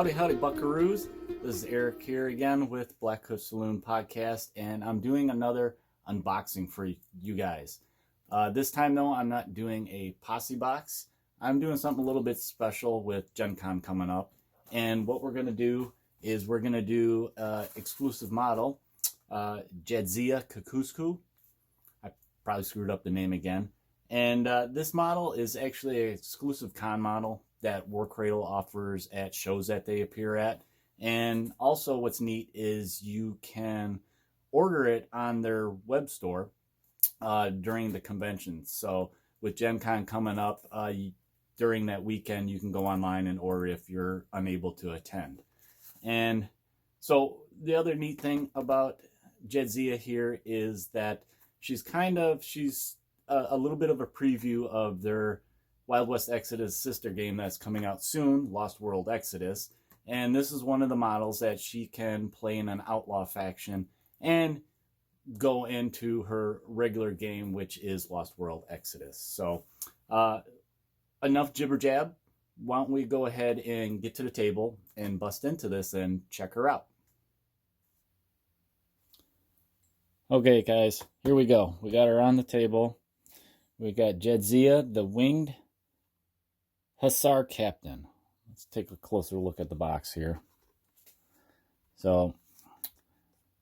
Howdy, buckaroos. This is Eric here again with Blackhoof Saloon podcast, and I'm doing another unboxing for you guys. This time, though, I'm not doing a posse box. I'm doing something a little bit special with Gen Con coming up. And what we're going to do is we're going to do exclusive model, Jadzia Kosciusko. I probably screwed up the name again. And this model is actually an exclusive con model that Warcradle offers at shows that they appear at. And also what's neat is you can order it on their web store during the convention. So with Gen Con coming up, during that weekend, you can go online and order if you're unable to attend. And so the other neat thing about Jadzia here is that she's a little bit of a preview of their Wild West Exodus sister game that's coming out soon, Lost World Exodus. And this is one of the models that she can play in an outlaw faction and go into her regular game, which is Lost World Exodus. So enough jibber jab. Why don't we go ahead and get to the table and bust into this and check her out. Okay, guys, here we go. We got her on the table. We got Jadzia, the winged Hussar Captain. Let's take a closer look at the box here. So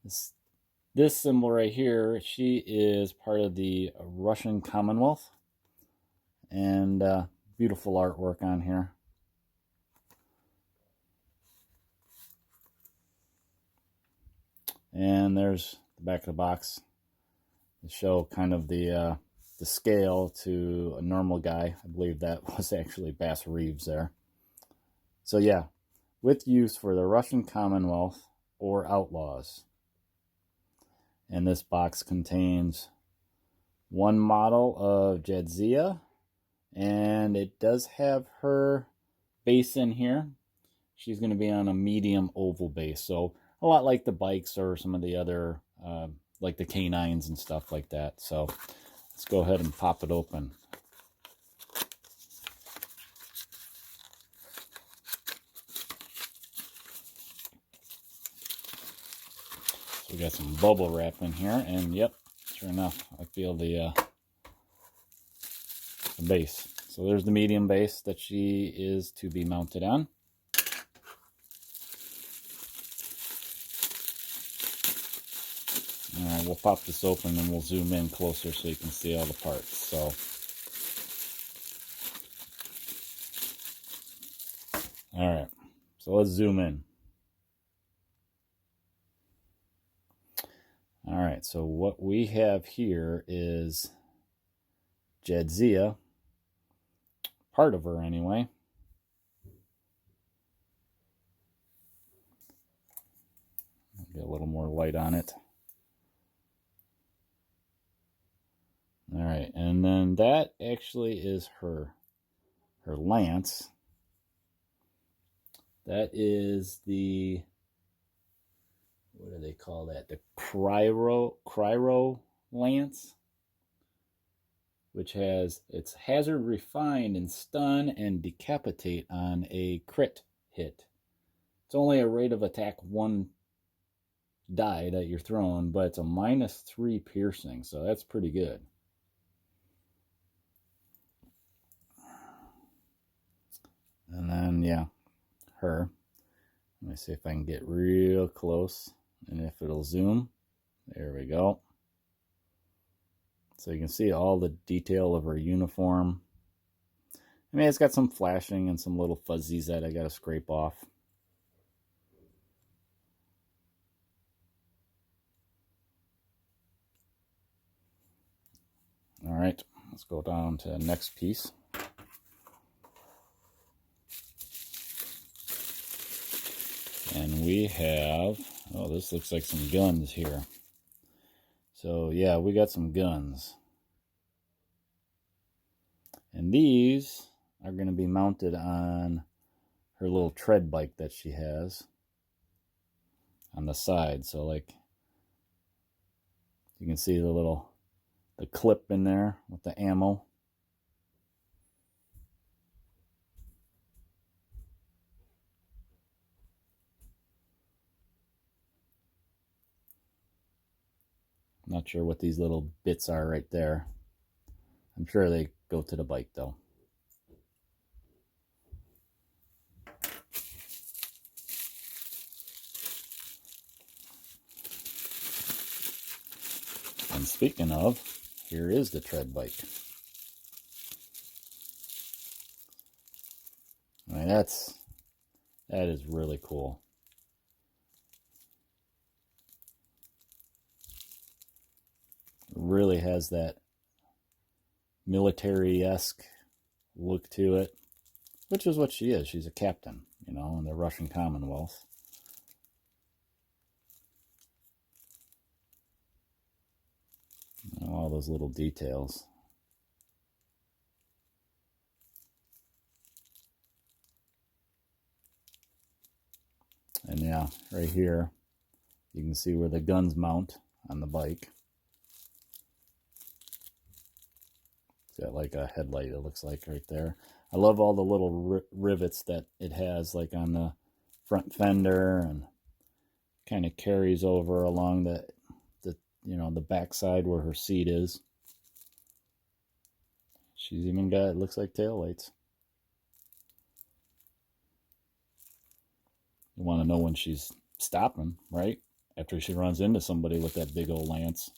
this symbol right here, she is part of the Russian Commonwealth. And beautiful artwork on here. And there's the back of the box to show kind of the scale to a normal guy. I believe that was actually Bass Reeves there. So yeah, with use for the Russian Commonwealth or outlaws. And this box contains one model of Jadzia, and it does have her base in here. She's going to be on a medium oval base, so a lot like the bikes or some of the other, like the canines and stuff like that. So let's go ahead and pop it open. So we got some bubble wrap in here, and yep, sure enough, I feel the base. So there's the medium base that she is to be mounted on. Alright, we'll pop this open and we'll zoom in closer so you can see all the parts. So, alright, so let's zoom in. Alright, so what we have here is Jadzia, part of her anyway. Get a little more light on it. Alright, and then that actually is her lance. That is the, what do they call that? The cryo lance, which has its hazard refined and stun and decapitate on a crit hit. It's only a rate of attack 1 die that you're throwing, but it's a -3 piercing, so that's pretty good. And then, yeah, her. Let me see if I can get real close and if it'll zoom. There we go. So you can see all the detail of her uniform. I mean, it's got some flashing and some little fuzzies that I got to scrape off. All right, let's go down to the next piece. And we have, oh, this looks like some guns here. So yeah, we got some guns. And these are going to be mounted on her little tread bike that she has on the side. So like, you can see the clip in there with the ammo. Not sure what these little bits are right there. I'm sure they go to the bike though. And speaking of, here is the tread bike. I mean, that is really cool. It really has that military-esque look to it, which is what she is. She's a captain, you know, in the Russian Commonwealth. And all those little details. And yeah, right here, you can see where the guns mount on the bike. It's got like a headlight, it looks like, right there. I love all the little rivets that it has, like on the front fender, and kind of carries over along the you know, the backside where her seat is. She's even got, it looks like, taillights. You want to know when she's stopping, right? After she runs into somebody with that big old lance.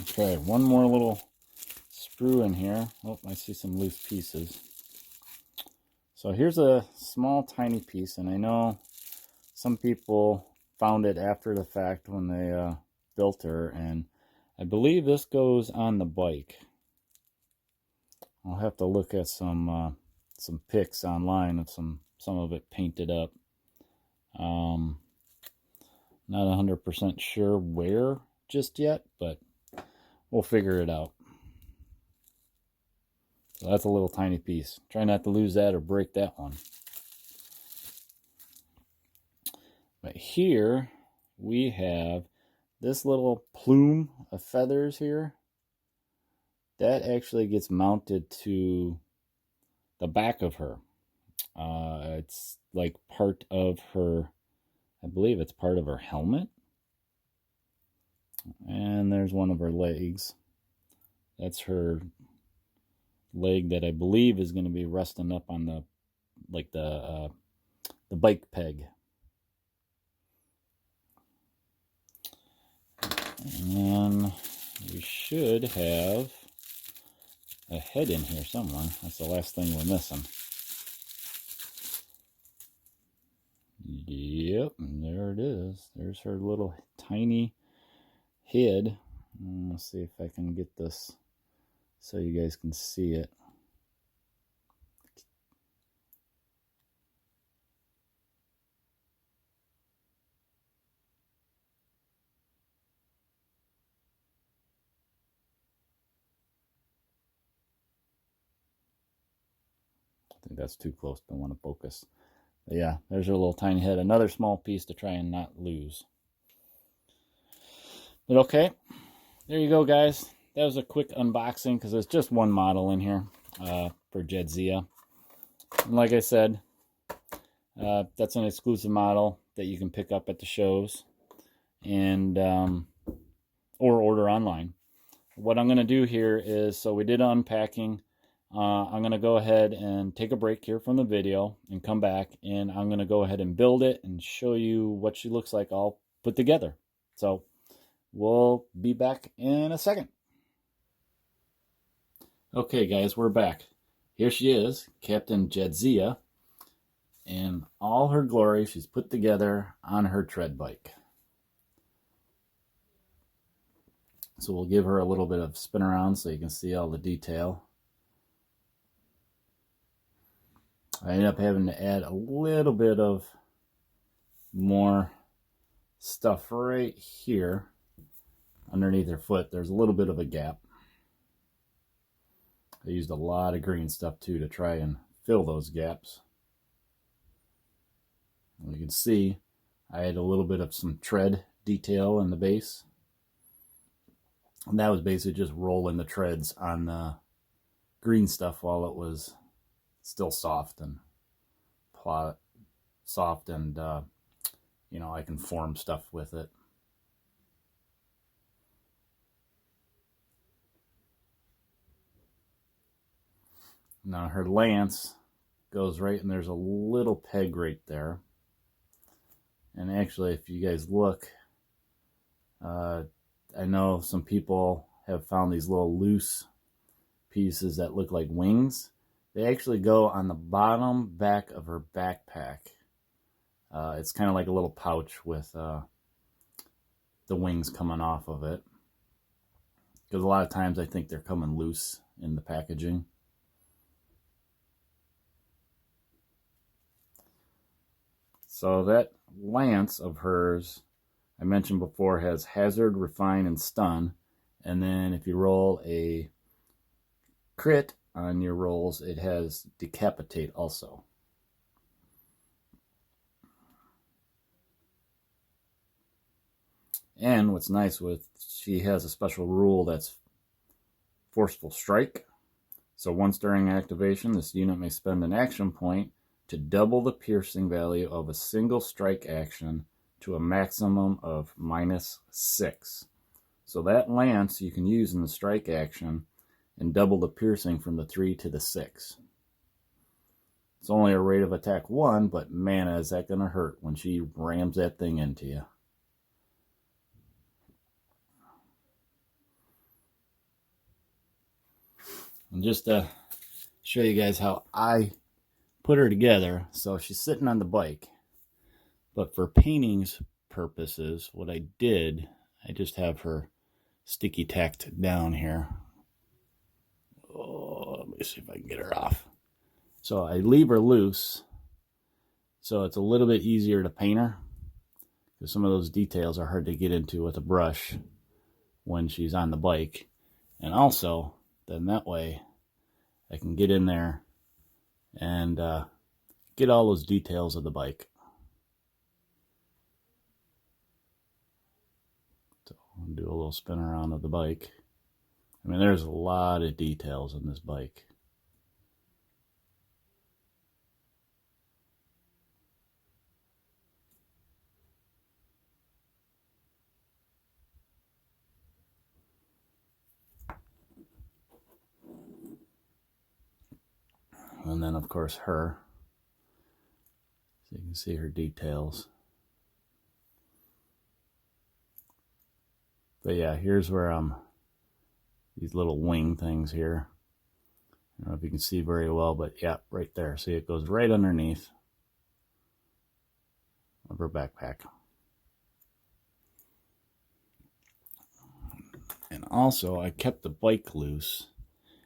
Okay, one more little screw in here. Oh, I see some loose pieces. So here's a small, tiny piece, and I know some people found it after the fact when they built her, and I believe this goes on the bike. I'll have to look at some pics online of some of it painted up. Not 100% sure where just yet, but we'll figure it out. So that's a little tiny piece. Try not to lose that or break that one. But here we have this little plume of feathers here. That actually gets mounted to the back of her. It's like part of her, I believe it's part of her helmet. And there's one of her legs. That's her leg that I believe is going to be resting up on the, like the bike peg. And then we should have a head in here somewhere. That's the last thing we're missing. Yep, and there it is. There's her little tiny head. Let's see if I can get this so you guys can see it. I think that's too close. Don't want to focus. But yeah, there's her little tiny head. Another small piece to try and not lose. But okay, there you go, guys. That was a quick unboxing because there's just one model in here for Jadzia. And like I said, that's an exclusive model that you can pick up at the shows and or order online. What I'm going to do here is, so we did unpacking. I'm going to go ahead and take a break here from the video and come back, and I'm going to go ahead and build it and show you what she looks like all put together. So we'll be back in a second. Okay, guys, we're back. Here she is, Captain Jadzia, in all her glory. She's put together on her tread bike. So we'll give her a little bit of spin around so you can see all the detail. I ended up having to add a little bit of more stuff right here underneath her foot. There's a little bit of a gap. I used a lot of green stuff too to try and fill those gaps. And you can see I had a little bit of some tread detail in the base. And that was basically just rolling the treads on the green stuff while it was still soft and soft, and you know, I can form stuff with it. Now her lance goes right, and there's a little peg right there. And actually, if you guys look, I know some people have found these little loose pieces that look like wings. They actually go on the bottom back of her backpack. It's kind of like a little pouch with the wings coming off of it. Because a lot of times I think they're coming loose in the packaging. So that lance of hers, I mentioned before, has hazard, refine, and stun. And then if you roll a crit on your rolls, it has decapitate also. And what's nice with, she has a special rule that's forceful strike. So once during activation, this unit may spend an action point to double the piercing value of a single strike action to a maximum of -6. So that lance you can use in the strike action and double the piercing from the 3 to the 6. It's only a rate of attack 1, but man, is that going to hurt when she rams that thing into you. And just to show you guys how I put her together, so she's sitting on the bike, but for painting's purposes, what I did, I just have her sticky tacked down here. Oh, let me see if I can get her off. So I leave her loose, so it's a little bit easier to paint her, because some of those details are hard to get into with a brush when she's on the bike. And also, then that way I can get in there and get all those details of the bike. So I'll do a little spin around of the bike. I mean, there's a lot of details in this bike. And then, of course, her. So you can see her details. But yeah, here's where these little wing things here. I don't know if you can see very well, but yeah, right there. See, it goes right underneath of her backpack. And also, I kept the bike loose.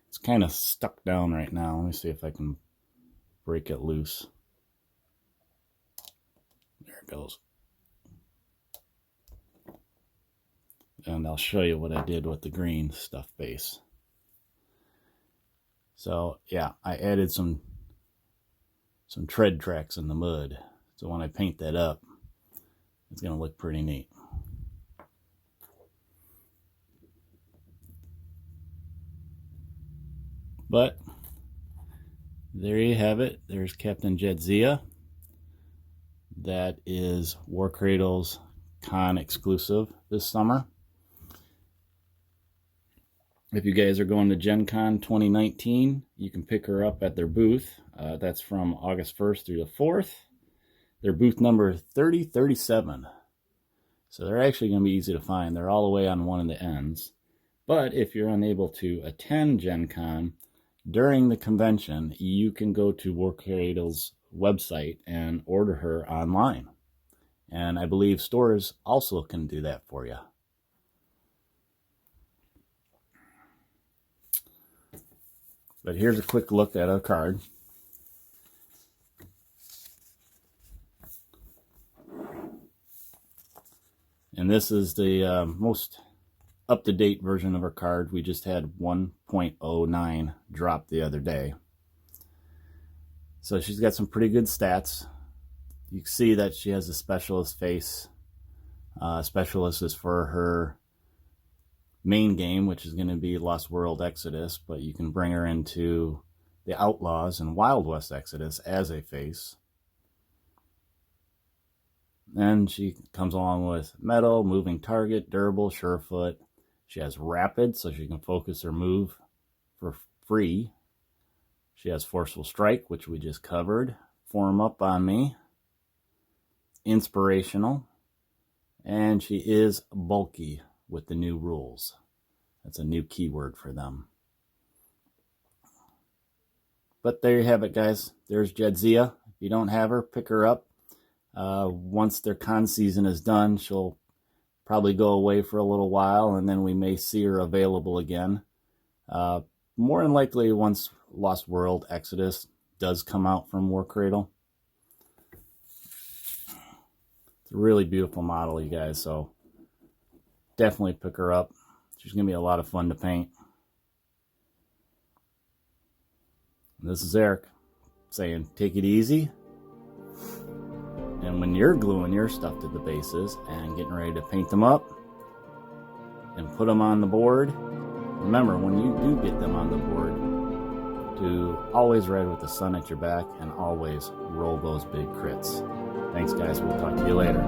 It's kind of stuck down right now. Let me see if I can break it loose. There it goes. And I'll show you what I did with the green stuff base. So yeah, I added some tread tracks in the mud. So when I paint that up, it's going to look pretty neat. But there you have it. There's Captain Jadzia. That is Warcradle's con exclusive this summer. If you guys are going to Gen Con 2019, you can pick her up at their booth. That's from August 1st through the 4th. Their booth number is 3037. So they're actually going to be easy to find. They're all the way on one of the ends. But if you're unable to attend Gen Con during the convention, you can go to Warcradle's website and order her online. And I believe stores also can do that for you. But here's a quick look at our card. And this is the most up-to-date version of our card. We just had 1.09 drop the other day. So she's got some pretty good stats. You can see that she has a specialist face. Specialist is for her main game, which is going to be Lost World Exodus, but you can bring her into the Outlaws and Wild West Exodus as a face. And she comes along with metal, moving target, durable, surefoot. She has rapid, so she can focus her move for free. She has forceful strike, which we just covered. Form up on me. Inspirational. And she is bulky with the new rules. That's a new keyword for them. But there you have it, guys. There's Jadzia. If you don't have her, pick her up. Once their con season is done, she'll probably go away for a little while, and then we may see her available again. More than likely, once Lost World Exodus does come out from Warcradle. It's a really beautiful model, you guys, so definitely pick her up. She's going to be a lot of fun to paint. And this is Eric saying, take it easy. And when you're gluing your stuff to the bases and getting ready to paint them up and put them on the board, remember, when you do get them on the board, to always ride with the sun at your back and always roll those big crits. Thanks, guys. We'll talk to you later.